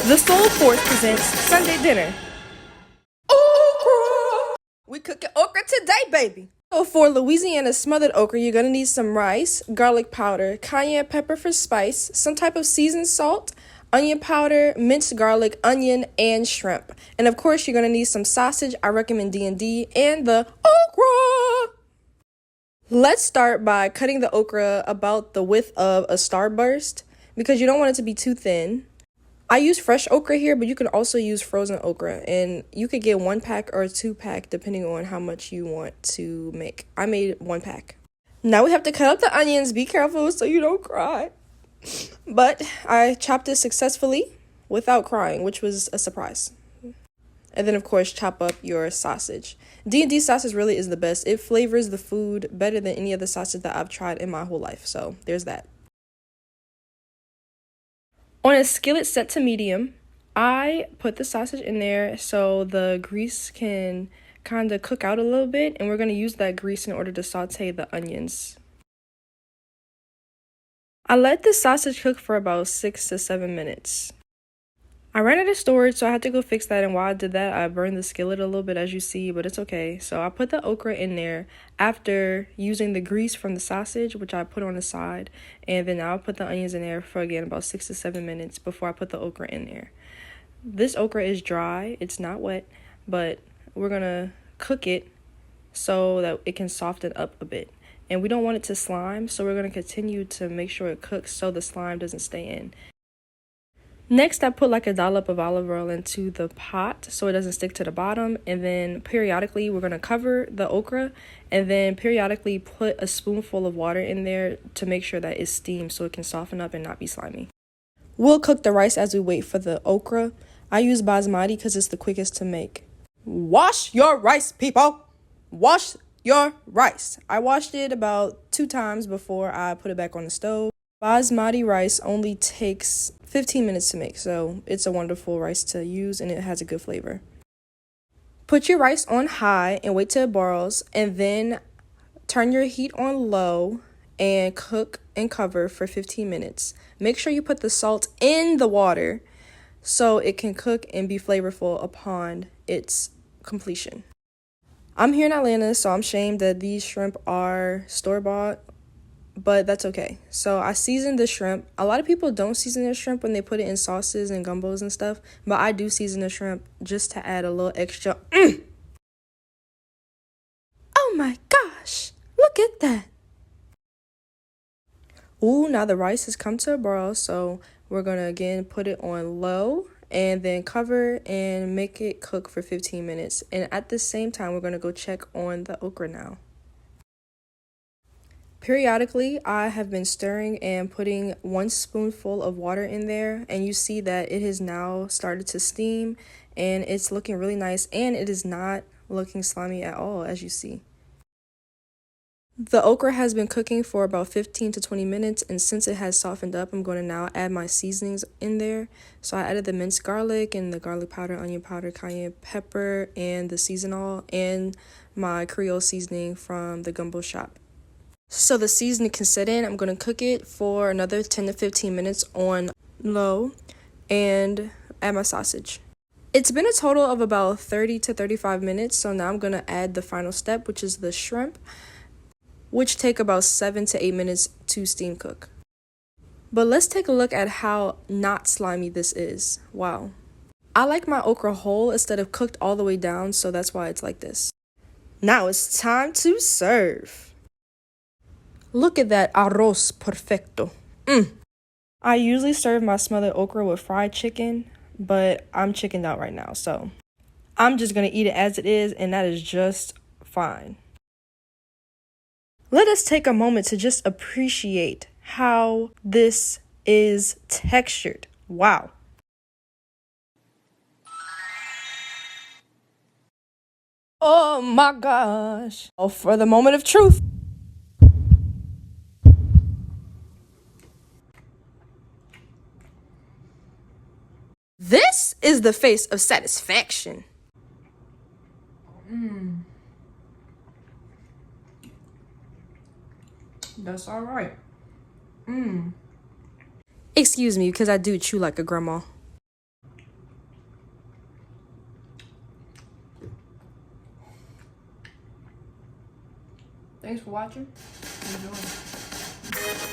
The Soul Force presents Sunday dinner. Okra! We cooking okra today, baby. So for Louisiana smothered okra, you're gonna need some rice, garlic powder, cayenne pepper for spice, some type of seasoned salt, onion powder, minced garlic, onion, and shrimp. And of course, you're gonna need some sausage. I recommend D&D and the okra. Let's start by cutting the okra about the width of a starburst because you don't want it to be too thin. I use fresh okra here, but you can also use frozen okra, and you could get 1 pack or 2 pack depending on how much you want to make. I made 1 pack. Now we have to cut up the onions. Be careful so you don't cry. But I chopped it successfully without crying, which was a surprise. And then, of course, chop up your sausage. D&D sausage really is the best. It flavors the food better than any other sausage that I've tried in my whole life. So there's that. On a skillet set to medium, I put the sausage in there so the grease can kind of cook out a little bit. And we're going to use that grease in order to saute the onions. I let the sausage cook for about 6 to 7 minutes. I ran out of storage, so I had to go fix that, and while I did that, I burned the skillet a little bit, as you see, but it's okay. So I put the okra in there after using the grease from the sausage, which I put on the side, and then I'll put the onions in there for, again, about 6 to 7 minutes before I put the okra in there. This okra is dry. It's not wet, but we're going to cook it so that it can soften up a bit. And we don't want it to slime, so we're going to continue to make sure it cooks so the slime doesn't stay in. Next, I put like a dollop of olive oil into the pot so it doesn't stick to the bottom. And then periodically, we're going to cover the okra and then periodically put a spoonful of water in there to make sure that it's steamed so it can soften up and not be slimy. We'll cook the rice as we wait for the okra. I use basmati because it's the quickest to make. Wash your rice, people! Wash your rice. I washed it about 2 times before I put it back on the stove. Basmati rice only takes 15 minutes to make, so it's a wonderful rice to use and it has a good flavor. Put your rice on high and wait till it boils, and then turn your heat on low and cook and cover for 15 minutes. Make sure you put the salt in the water so it can cook and be flavorful upon its completion. I'm here in Atlanta, so I'm ashamed that these shrimp are store-bought, but that's okay. So I seasoned the shrimp. A lot of people don't season their shrimp when they put it in sauces and gumbos and stuff, but I do season the shrimp just to add a little extra. Oh my gosh, look at that. Ooh, now the rice has come to a boil, so we're gonna again put it on low and then cover and make it cook for 15 minutes. And at the same time, we're gonna go check on the okra now. Periodically, I have been stirring and putting 1 spoonful of water in there, and you see that it has now started to steam and it's looking really nice, and it is not looking slimy at all, as you see. The okra has been cooking for about 15 to 20 minutes, and since it has softened up, I'm going to now add my seasonings in there. So I added the minced garlic and the garlic powder, onion powder, cayenne pepper, and the seasonal, and my Creole seasoning from the gumbo shop. So the seasoning can set in. I'm going to cook it for another 10 to 15 minutes on low and add my sausage. It's been a total of about 30 to 35 minutes. So now I'm going to add the final step, which is the shrimp, which take about 7 to 8 minutes to steam cook. But let's take a look at how not slimy this is. Wow. I like my okra whole instead of cooked all the way down, so that's why it's like this. Now it's time to serve. Look at that arroz perfecto. I usually serve my smothered okra with fried chicken, but I'm chickened out right now, so I'm just going to eat it as it is, and that is just fine. Let us take a moment to just appreciate how this is textured. Wow. Oh my gosh. Oh, for the moment of truth. This is the face of satisfaction. That's all right. Excuse me, because I do chew like a grandma. Thanks for watching. Enjoy.